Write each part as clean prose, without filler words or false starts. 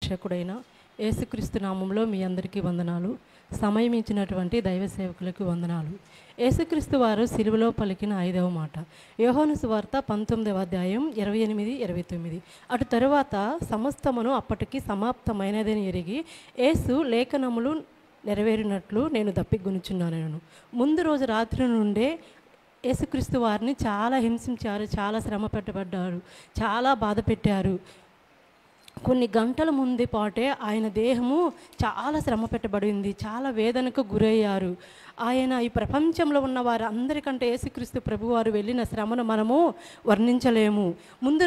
రక్షకుడైన యేసుక్రీస్తు నామంలో మీ అందరికీ వందనాలు. సమయం ఇచ్చినటువంటి దైవ సేవకులకు వందనాలు. యేసుక్రీస్తు వారు సిలువలో పలికిన 5వ మాట యోహాను సువార్త 19వ అధ్యాయం 28-29. అటు తరువాత సమస్తమును అప్పటికి సమాప్తమైనదని ఎరిగి యేసు లేఖనములు నెరవేరినట్లు నేను దప్పిగొనుచున్నాను. ముందు రోజు రాత్రి నుండే యేసుక్రీస్తు వారిని చాలా హింసించారు, చాలా శ్రమ పెట్టబడ్డారు, చాలా బాధ పెట్టారు. కొన్ని గంటల ముందు పాటే ఆయన దేహము చాలా శ్రమ పెట్టబడింది, చాలా వేదనకు గురయ్యారు. ఆయన ఈ ప్రపంచంలో ఉన్న వారు అందరికంటే యేసుక్రీస్తు ప్రభువారు వెళ్ళిన శ్రమను మనము వర్ణించలేము. ముందు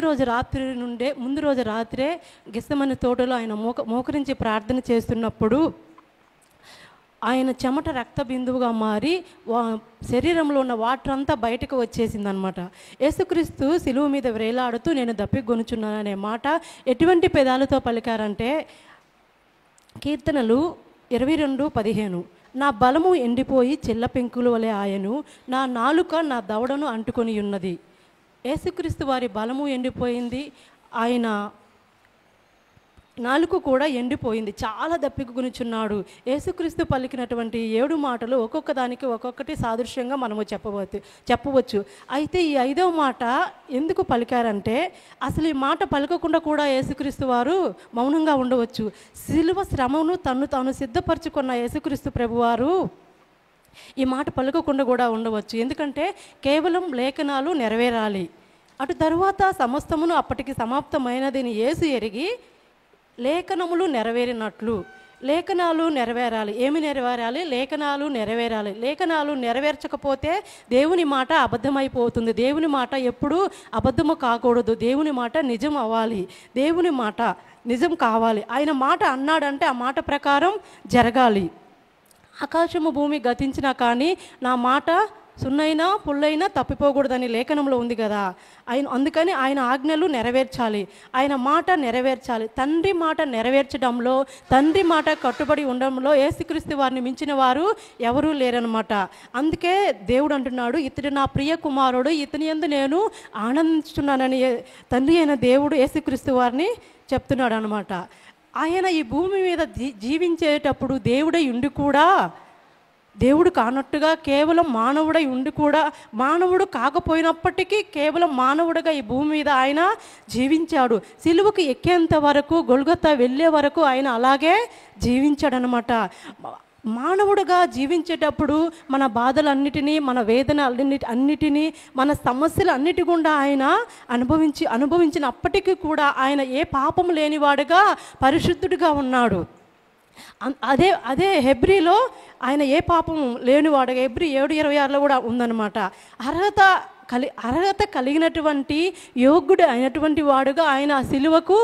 రోజు రాత్రే గెత్సెమనే తోటలో ఆయన మోకరించి ప్రార్థన చేస్తున్నప్పుడు ఆయన చెమట రక్త బిందువుగా మారి శరీరంలో ఉన్న వాటర్ అంతా బయటకు వచ్చేసిందనమాట. యేసుక్రీస్తు సిలువ మీద వేలాడుతూ నేను దప్పిగొనుచున్నాననే మాట ఎటువంటి పెదాలతో పలికారంటే కీర్తనలు 22:15 నా బలము ఎండిపోయి చిల్ల పెంకుల వలె ఆయను, నా నాలుక నా దవడను అంటుకొని ఉన్నది. యేసుక్రీస్తు వారి బలము ఎండిపోయింది, ఆయన నాలుక కూడా ఎండిపోయింది, చాలా దప్పికొనుచున్నాడు. యేసుక్రీస్తు పలికినటువంటి 7 మాటలు ఒక్కొక్క దానికి ఒక్కొక్కటి సాదృశ్యంగా మనము చెప్పవచ్చు. అయితే ఈ 5వ మాట ఎందుకు పలికారంటే అసలు ఈ మాట పలకకుండా కూడా యేసుక్రీస్తు వారు మౌనంగా ఉండవచ్చు. సిలువ శ్రమను తాను సిద్ధపరచుకున్న యేసుక్రీస్తు ప్రభువారు ఈ మాట పలకకుండా కూడా ఉండవచ్చు. ఎందుకంటే కేవలం లేఖనాలు నెరవేరాలి. అటు తరువాత సమస్తమును అప్పటికి సమాప్తమైనదని యేసు ఎరిగి లేఖనములు నెరవేరినట్లు, లేఖనాలు నెరవేరాలి. ఏమి నెరవేరాలి? లేఖనాలు నెరవేరాలి. లేఖనాలు నెరవేర్చకపోతే దేవుని మాట అబద్ధమైపోతుంది. దేవుని మాట ఎప్పుడూ అబద్ధము కాకూడదు. దేవుని మాట నిజం అవ్వాలి, దేవుని మాట నిజం కావాలి. ఆయన మాట అన్నాడంటే ఆ మాట ప్రకారం జరగాలి. ఆకాశము భూమి గతించినా కానీ నా మాట సున్నైనా పుల్లైనా తప్పిపోకూడదని లేఖనంలో ఉంది కదా. అందుకని ఆయన ఆజ్ఞలు నెరవేర్చాలి, ఆయన మాట నెరవేర్చాలి. తండ్రి మాట నెరవేర్చడంలో, తండ్రి మాట కట్టుబడి ఉండడంలో యేసుక్రీస్తు వారిని మించిన వారు ఎవరూ లేరనమాట. అందుకే దేవుడు అంటున్నాడు, ఇతడు నా ప్రియ కుమారుడు, ఇతని యందు నేను ఆనందిస్తున్నానని తండ్రి అయిన దేవుడు యేసుక్రీస్తు వారిని చెప్తున్నాడు అనమాట. ఆయన ఈ భూమి మీద జీవించేటప్పుడు దేవుడై ఉండి కూడా దేవుడు కానట్టుగా కేవలం మానవుడై ఉండి కూడా మానవుడు కాకపోయినప్పటికీ కేవలం మానవుడిగా ఈ భూమి మీద ఆయన జీవించాడు. సిలువకు ఎక్కేంత వరకు, గొల్గొతా వెళ్ళే వరకు ఆయన అలాగే జీవించాడనమాట. మానవుడిగా జీవించేటప్పుడు మన బాధలన్నిటినీ, మన వేదన అన్నిటినీ, మన సమస్యలు అన్నిటి గుండా ఆయన అనుభవించినప్పటికీ కూడా ఆయన ఏ పాపం లేనివాడుగా పరిశుద్ధుడిగా ఉన్నాడు. అదే హెబ్రీలో ఆయన ఏ పాపం లేనివాడుగా హెబ్రీ 7:26లో కూడా ఉందన్నమాట. అర్హత కలిగినటువంటి యోగ్యుడు అయినటువంటి వాడుగా ఆయన ఆ సిలువకు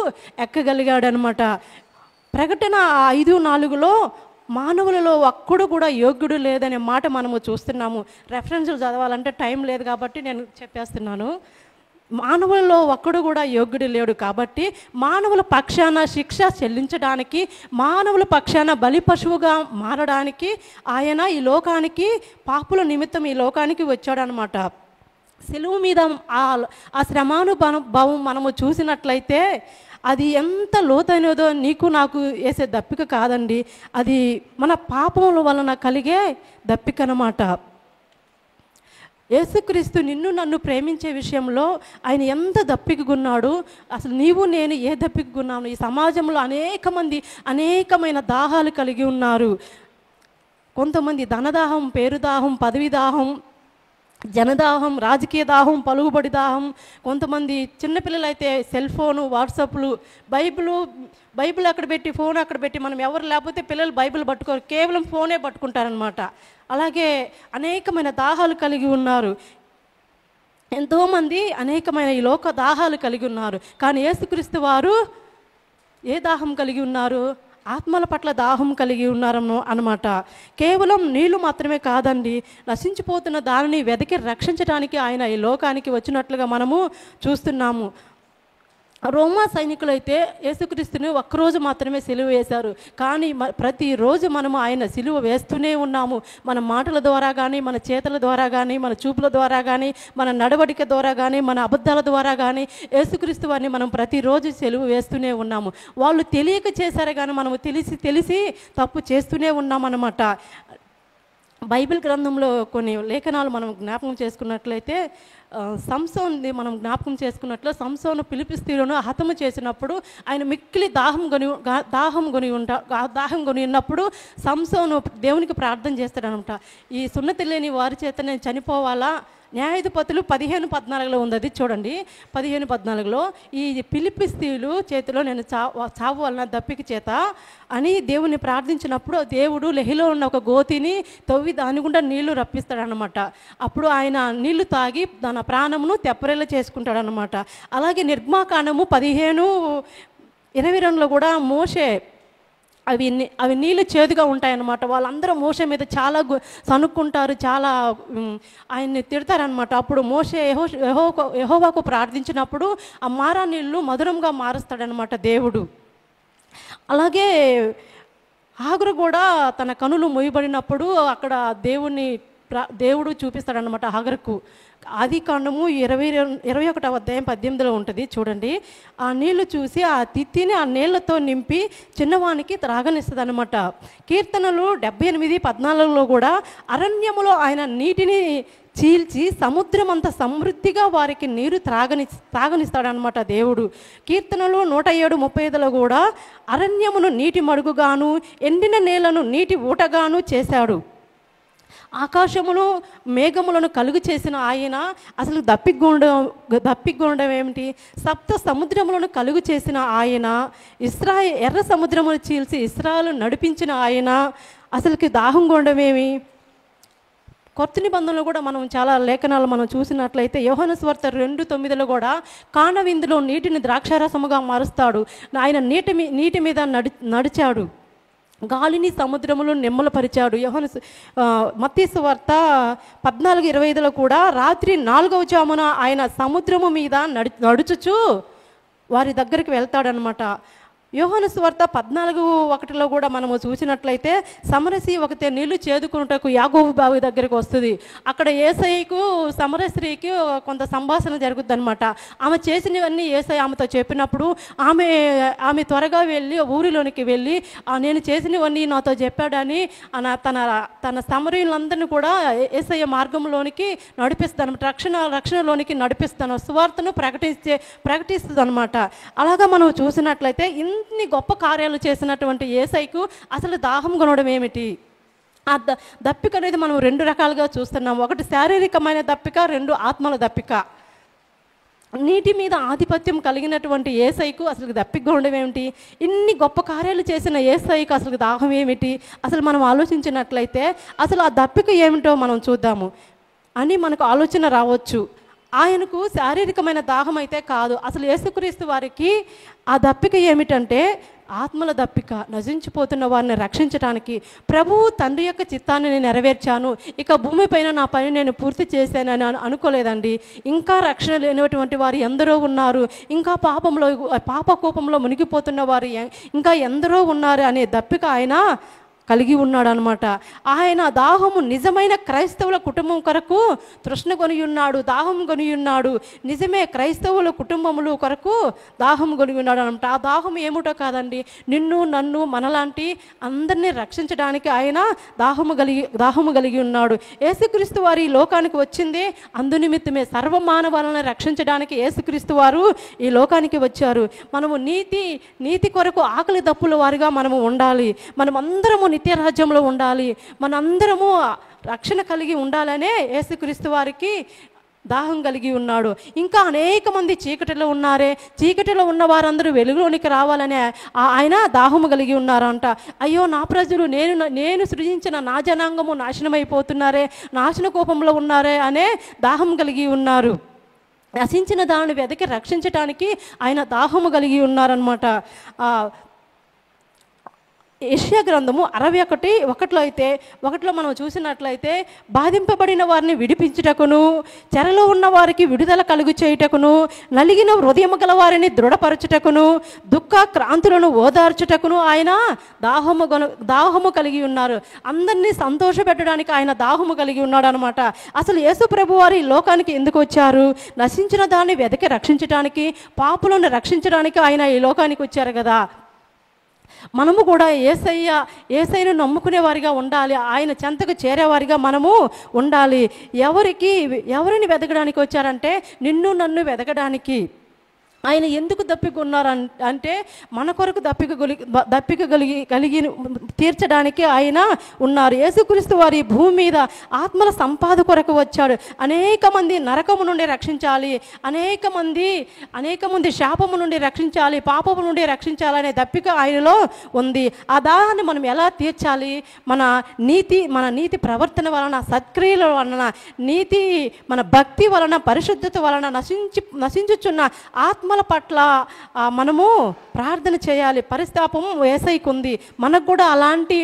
ఎక్కగలిగాడు అనమాట. ప్రకటన 5:4లో మానవులలో ఒక్కడు కూడా యోగ్యుడు లేదనే మాట మనము చూస్తున్నాము. రెఫరెన్స్లు చదవాలంటే టైం లేదు కాబట్టి నేను చెప్పేస్తున్నాను. మానవులలో ఒక్కడు కూడా యోగ్యుడు లేడు కాబట్టి మానవుల పక్షాన శిక్ష చెల్లించడానికి, మానవుల పక్షాన బలి పశువుగా మారడానికి ఆయన ఈ లోకానికి, పాపుల నిమిత్తం ఈ లోకానికి వచ్చాడనమాట. సిలువ మీద ఆ శ్రమానుభవం మనము చూసినట్లయితే అది ఎంత లోతైనదో నీకు నాకు వేసే దప్పిక కాదండి, అది మన పాపముల వలన కలిగే దప్పిక అన్నమాట. యేసుక్రీస్తు నిన్ను నన్ను ప్రేమించే విషయంలో ఆయన ఎంత దప్పికగున్నాడు. అసలు నీవు నేను ఏ దప్పికగున్నాను? ఈ సమాజంలో అనేకమైన దాహాలు కలిగి ఉన్నారు. కొంతమంది ధనదాహం, పేరు దాహం, పదవి దాహం, జనదాహం, రాజకీయ దాహం, పలుకుబడి దాహం. కొంతమంది చిన్నపిల్లలు అయితే సెల్ ఫోను, వాట్సాప్లు, బైబిల్ అక్కడ పెట్టి, ఫోన్ అక్కడ పెట్టి, మనం ఎవరు లేకపోతే పిల్లలు బైబిల్ పట్టుకోరు, కేవలం ఫోనే పట్టుకుంటారనమాట. అలాగే అనేకమైన దాహాలు కలిగి ఉన్నారు. ఎంతోమంది అనేకమైన ఈ లోక దాహాలు కలిగి ఉన్నారు. కానీ యేసుక్రీస్తు వారు ఏ దాహం కలిగి ఉన్నారు? ఆత్మల పట్ల దాహం కలిగి ఉన్నారు అన్నమాట. కేవలం నీళ్లు మాత్రమే కాదండి, నశించిపోతున్న దానిని వెతికి రక్షించడానికి ఆయన ఈ లోకానికి వచ్చినట్లుగా మనము చూస్తున్నాము. రోమా సైనికులు అయితే యేసుక్రీస్తుని ఒక్కరోజు మాత్రమే సిలువ వేశారు. కానీ ప్రతిరోజు మనము ఆయన సిలువ వేస్తూనే ఉన్నాము. మన మాటల ద్వారా కానీ, మన చేతుల ద్వారా కానీ, మన చూపుల ద్వారా కానీ, మన నడవడిక ద్వారా కానీ, మన అబద్ధాల ద్వారా కానీ యేసుక్రీస్తు వారిని మనం ప్రతిరోజు సిలువ వేస్తూనే ఉన్నాము. వాళ్ళు తెలియక చేశారు కానీ మనము తెలిసి తప్పు చేస్తూనే ఉన్నామన్నమాట. బైబిల్ గ్రంథంలో కొన్ని లేఖనాలు మనం జ్ఞాపకం చేసుకున్నట్లయితే, సంసోన్ని మనం జ్ఞాపకం చేసుకున్నట్లు, సంసోను ఫిలిష్తీయులను హతము చేసినప్పుడు ఆయన మిక్కిలి దాహం కొని ఉన్నప్పుడు సంసోను దేవునికి ప్రార్థన చేస్తాడనమాట. ఈ సున్నతి లేని వారి చేత నేను చనిపోవాలా? న్యాయాధిపతులు 15:14 ఉంది, అది చూడండి. 15:14 ఈ ఫిలిష్తీయులు చేతిలో నేను చావు వలన దప్పిక చేత అని దేవుని ప్రార్థించినప్పుడు దేవుడు లెహిలో ఉన్న ఒక గోతిని తవ్వి దాని గుండా నీళ్లు రప్పిస్తాడనమాట. అప్పుడు ఆయన నీళ్లు తాగి తన ప్రాణమును తెప్పరేలా చేసుకుంటాడనమాట. అలాగే నిర్గమాకాండము 15:22 కూడా మోషే అవి నీళ్ళు చేదుగా ఉంటాయన్నమాట. వాళ్ళందరూ మోషే మీద చాలా సనుక్కుంటారు, చాలా ఆయన్ని తిడతారనమాట. అప్పుడు మోషే యెహోవాకు ప్రార్థించినప్పుడు ఆ మారా నీళ్ళు మధురంగా మారుస్తాడనమాట దేవుడు. అలాగే హాగరు కూడా తన కనులు మూయబడినప్పుడు అక్కడ దేవుడు చూపిస్తాడనమాట హాగరుకు. ఆదికాండము 21వ అధ్యాయం 18 ఉంటుంది, చూడండి. ఆ నీళ్లు చూసి ఆ తిత్తిని ఆ నీళ్లతో నింపి చిన్నవానికి త్రాగనిస్తుంది అనమాట. కీర్తనలు 78:14 కూడా అరణ్యములో ఆయన నీటిని చీల్చి సముద్రం అంత సమృద్ధిగా వారికి నీరు త్రాగనిస్తాడనమాట దేవుడు. కీర్తనలు 107:35 కూడా అరణ్యమును నీటి మడుగుగాను ఎండిన నేలను నీటి ఊటగాను చేశాడు. ఆకాశమును మేఘములను కలుగు చేసిన ఆయన అసలు దప్పిగొండం ఏమిటి? సప్త సముద్రములను కలుగు చేసిన ఆయన, ఎర్ర సముద్రమును చీల్చి ఇశ్రాయేలు నడిపించిన ఆయన అసలుకి దాహం గొండమేమి? కొత్త నిబంధనలు కూడా మనం చాలా లేఖనాలు మనం చూసినట్లయితే యోహాను సువార్త 2:9 కూడా కానా విందులో నీటిని ద్రాక్షారసముగా మారుస్తాడు. ఆయన నీటి మీద నడిచాడు, గాలిని సముద్రములు నిమ్మలపరిచాడు. మత్తయి సువార్త 14:25 కూడా రాత్రి 4వ జామున ఆయన సముద్రము మీద నడుచుచు వారి దగ్గరికి వెళ్తాడనమాట. యోహాను సువార్త 14:1 కూడా మనము చూసినట్లయితే సమరసి ఒకతే నీళ్లు చేదుకున్నటకు యాకోబు బావి దగ్గరికి వస్తుంది. అక్కడ యేసయ్యకు సమరస్త్రీకి కొంత సంభాషణ జరుగుద్ది అనమాట. ఆమె చేసినవన్నీ యేసయ్య ఆమెతో చెప్పినప్పుడు ఆమె త్వరగా వెళ్ళి ఊరిలోనికి వెళ్ళి నేను చేసినవన్నీ నాతో చెప్పాడని తన సమరయులందరినీ కూడా యేసయ్య మార్గంలోనికి నడిపిస్తాను, రక్షణలోనికి నడిపిస్తాను, సువార్తను ప్రకటిస్తుంది అనమాట. అలాగా మనం చూసినట్లయితే ఇన్ని గొప్ప కార్యాలు చేసినటువంటి యేసయ్యకు అసలు దాహం కొనడం ఏమిటి? ఆ దప్పిక అనేది మనం 2 రకాలుగా చూస్తున్నాం. ఒకటి శారీరకమైన దప్పిక, 2 ఆత్మల దప్పిక. నీటి మీద ఆధిపత్యం కలిగినటువంటి యేసయ్యకు అసలు దప్పిక ఉండడం ఏమిటి? ఇన్ని గొప్ప కార్యాలు చేసిన యేసయ్యకు అసలు దాహం ఏమిటి? అసలు మనం ఆలోచించినట్లయితే అసలు ఆ దప్పిక ఏమిటో మనం చూద్దాము అని మనకు ఆలోచన రావచ్చు. ఆయనకు శారీరకమైన దాహం అయితే కాదు. అసలు యేసుక్రీస్తు వారికి ఆ దప్పిక ఏమిటంటే ఆత్మల దప్పిక. నశించిపోతున్న వారిని రక్షించడానికి ప్రభువు తండ్రి యొక్క చిత్తాన్ని నేను నెరవేర్చాను, ఇక భూమిపైన నా పని నేను పూర్తి చేశానని అనుకోలేదండి. ఇంకా రక్షణ లేనటువంటి వారు ఎందరో ఉన్నారు, ఇంకా పాప కూపంలో మునిగిపోతున్న వారు ఇంకా ఎందరో ఉన్నారు అనే దప్పిక ఆయన కలిగి ఉన్నాడు అనమాట. ఆయన దాహము నిజమైన క్రైస్తవుల కుటుంబం కొరకు తృష్ణ కొని ఉన్నాడు, దాహం కొని ఉన్నాడు. నిజమే క్రైస్తవుల కుటుంబములు కొరకు దాహం కొని ఉన్నాడు అనమాట. ఆ దాహం ఏమిటో కాదండి, నిన్ను నన్ను మనలాంటి అందరినీ రక్షించడానికి ఆయన దాహము కలిగి ఉన్నాడు. యేసుక్రీస్తు వారు ఈ లోకానికి వచ్చింది అందునిమిత్తమే, సర్వమానవాలను రక్షించడానికి యేసుక్రీస్తు వారు ఈ లోకానికి వచ్చారు. మనము నీతి కొరకు ఆకలి దప్పుల వారిగా మనము ఉండాలి. మనమందరము నిత్య రాజ్యంలో ఉండాలి, మనందరము రక్షణ కలిగి ఉండాలనే యేసుక్రీస్తు వారికి దాహం కలిగి ఉన్నాడు. ఇంకా అనేక మంది చీకటిలో ఉన్నారే, చీకటిలో ఉన్న వారందరూ వెలుగులోనికి రావాలనే ఆయన దాహము కలిగి ఉన్నారంట. అయ్యో నా ప్రజలు నేను సృజించిన నా జనాంగము నాశనమైపోతున్నారే, నాశన కోపంలో ఉన్నారే అనే దాహం కలిగి ఉన్నారు. నశించిన దానిని వెతికి రక్షించటానికి ఆయన దాహము కలిగి ఉన్నారనమాట. యెషయా గ్రంథము 61:1 అయితే ఒకటిలో మనం చూసినట్లయితే బాధింపబడిన వారిని విడిపించుటకును, చెరలో ఉన్న వారికి విడుదల కలుగు చేయుటకును, నలిగిన హృదయము గల వారిని దృఢపరచుటకును, దుఃఖ క్రాంతులను ఓదార్చుటకును ఆయన దాహము కలిగి ఉన్నారు. అందరినీ సంతోషపెట్టడానికి ఆయన దాహము కలిగి ఉన్నాడు అనమాట. అసలు యేసు ప్రభు వారు ఈ లోకానికి ఎందుకు వచ్చారు? నశించిన దాన్ని వెతికి రక్షించడానికి, పాపులను రక్షించడానికి ఆయన ఈ లోకానికి వచ్చారు కదా. మనము కూడా యేసయ్యను నమ్ముకునే వారిగా ఉండాలి. ఆయన చెంతకు చేరేవారిగా మనము ఉండాలి. ఎవరిని వెతకడానికి వచ్చారంటే నిన్ను నన్ను ఆయన ఎందుకు దప్పికొన్నారు అంటే మన కొరకు దప్పిక కలిగి తీర్చడానికి ఆయన ఉన్నారు. యేసుక్రీస్తు వారి భూమి మీద ఆత్మల సంపాద కొరకు వచ్చాడు. అనేక మంది నరకము నుండి రక్షించాలి, అనేక మంది శాపము నుండి రక్షించాలి, పాపము నుండి రక్షించాలి అనే దప్పిక ఆయనలో ఉంది. ఆ దాన్ని మనం ఎలా తీర్చాలి? మన నీతి ప్రవర్తన వలన, సత్క్రియల వలన, మన భక్తి వలన, పరిశుద్ధత వలన నశించుచున్న ఆత్మ పట్ల మనము ప్రార్థన చేయాలి. పరితాపం యేసయ్యకు ఉంది, మనకు కూడా అలాంటి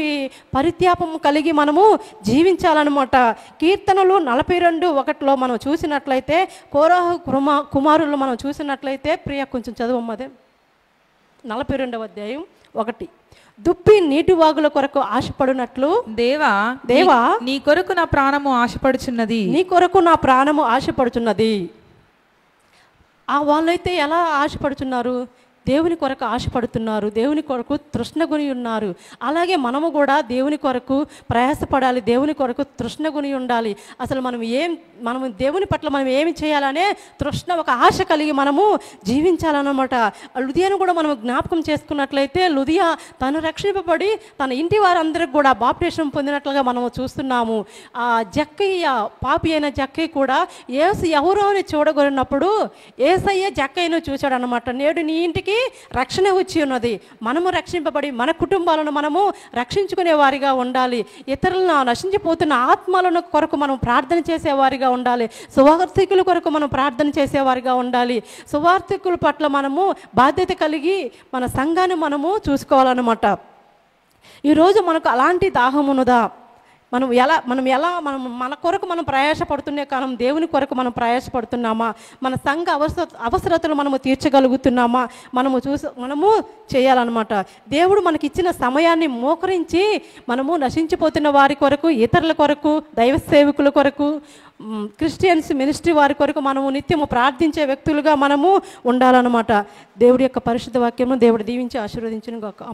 పరితాపం కలిగి మనము జీవించాలన్నమాట. కీర్తనలు 42:1 మనం చూసినట్లయితే, కోరహు కుమారులు మనం చూసినట్లయితే, ప్రియ కొంచెం చదువమ్మదే, 42:1 దుప్పి నీటి వాగుల కొరకు ఆశపడినట్లు దేవా నీ కొరకు నా ప్రాణము ఆశపడుచున్నది, నీ కొరకు నా ప్రాణము ఆశపడుచున్నది. వాళ్ళైతే ఎలా ఆశపడుతున్నారు? దేవుని కొరకు ఆశపడుతున్నారు, దేవుని కొరకు తృష్ణగుని ఉన్నారు. అలాగే మనము కూడా దేవుని కొరకు ప్రయాసపడాలి, దేవుని కొరకు తృష్ణగుని ఉండాలి. అసలు మనము దేవుని పట్ల మనం ఏమి చేయాలనే ఒక ఆశ కలిగి మనము జీవించాలన్నమాట. లుదియాను కూడా మనం జ్ఞాపకం చేసుకున్నట్లయితే, లుదియా తను రక్షింపబడి తన ఇంటి వారందరికి కూడా బాప్టిజం పొందినట్లుగా మనము చూస్తున్నాము. ఆ జక్కయ్య, పాపి అయిన జక్కయ్య కూడా యేసు ఎవరో అని చూడగొరినప్పుడు యేసయ్య జక్కయ్యను చూశాడనమాట. నేడు నీ ఇంటికి రక్షణ వచ్చి ఉన్నది. మనము రక్షింపబడి మన కుటుంబాలను మనము రక్షించుకునే వారిగా ఉండాలి. ఇతరులను, నశించిపోతున్న ఆత్మలను కొరకు మనం ప్రార్థన చేసేవారిగా ఉండాలి. సువార్థికుల కొరకు మనం ప్రార్థన చేసేవారిగా ఉండాలి. సువార్థికుల పట్ల మనము బాధ్యత కలిగి మన సంఘాన్ని మనము చూసుకోవాలన్నమాట. ఈరోజు మనకు అలాంటి దాహం ఉన్నదా? మన కొరకు మనం ప్రయాసపడుతున్నే కాలం దేవుని కొరకు మనం ప్రయాసపడుతున్నామా? మన సంఘ అవసరతలు మనము తీర్చగలుగుతున్నామా? మనము చేయాలన్నమాట. దేవుడు మనకి ఇచ్చిన సమయాన్ని మోకరించి మనము నశించిపోతున్న వారి కొరకు, ఇతరుల కొరకు, దైవ సేవకుల కొరకు, క్రిస్టియన్స్ మినిస్ట్రీ వారి కొరకు మనము నిత్యము ప్రార్థించే వ్యక్తులుగా మనము ఉండాలన్నమాట. దేవుడి యొక్క పరిశుద్ధ వాక్యము దేవుడు దీవించి ఆశీర్వదించును గాక.